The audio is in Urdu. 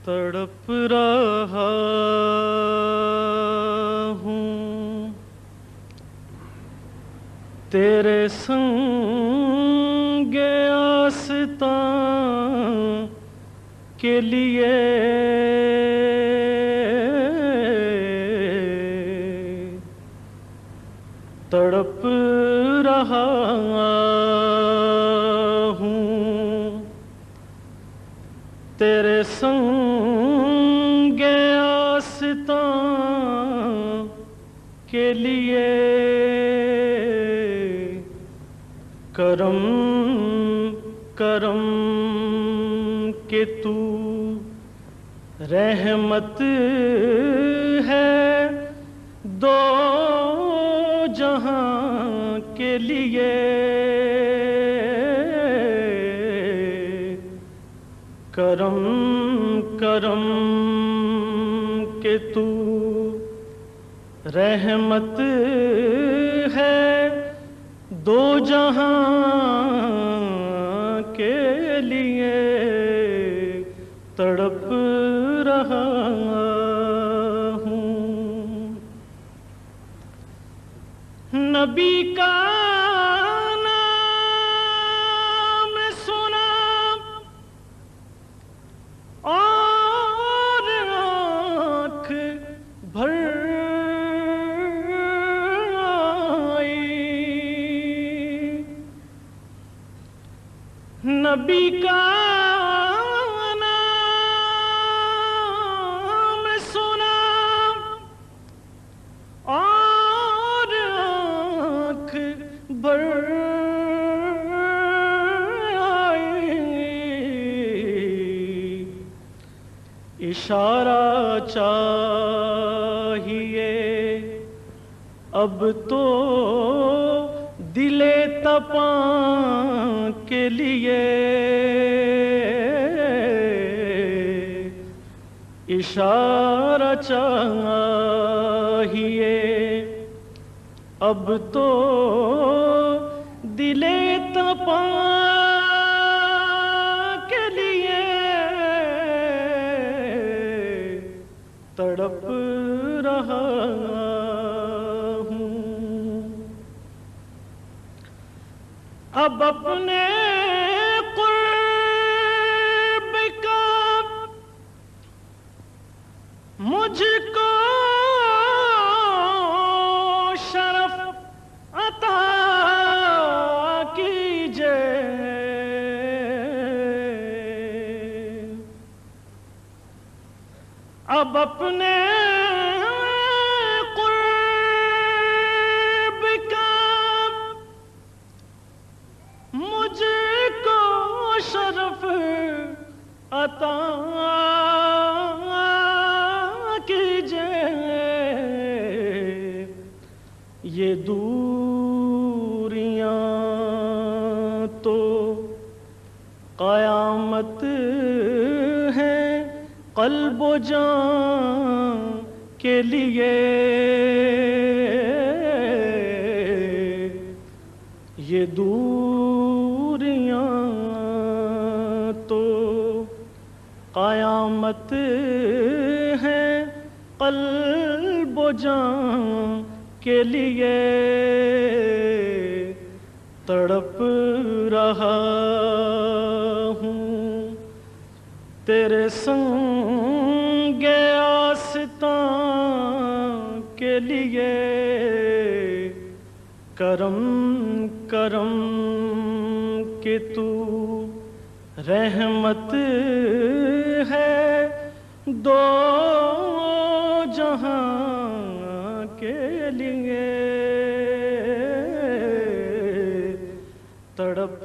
تڑپ رہا ہوں تیرے سنگ آستاں کے لیے، تڑپ رہا ہوں تیرے سنگ آستاں کے لیے، کرم کرم کہ تو رحمت ہے دو جہاں کے لیے، کرم کرم کہ تو رحمت ہے دو جہاں کے لیے، تڑپ رہا ہوں نبی کا نام سنا اور آنکھ بھر نبی کا نام سنا اور آنکھ بھر آئی، اشارہ چاہیے اب تو دل تپاں کے لیے، اشارہ چاہیے اب تو دل تپاں کے لیے، تڑپ رہا اب اپنے قرب کا مجھ کو شرف عطا کیجے، اب اپنے شرف عطا کیجے، یہ دوریاں تو قیامت ہیں قلب و جان کے لیے، یہ دوریاں تو قیامت ہے قلب و جان کے لیے، تڑپ رہا ہوں تیرے سنگ آستاں کے لیے، کرم کرم کہ تو رحمت ہے دو جہاں کے لیے، تڑپ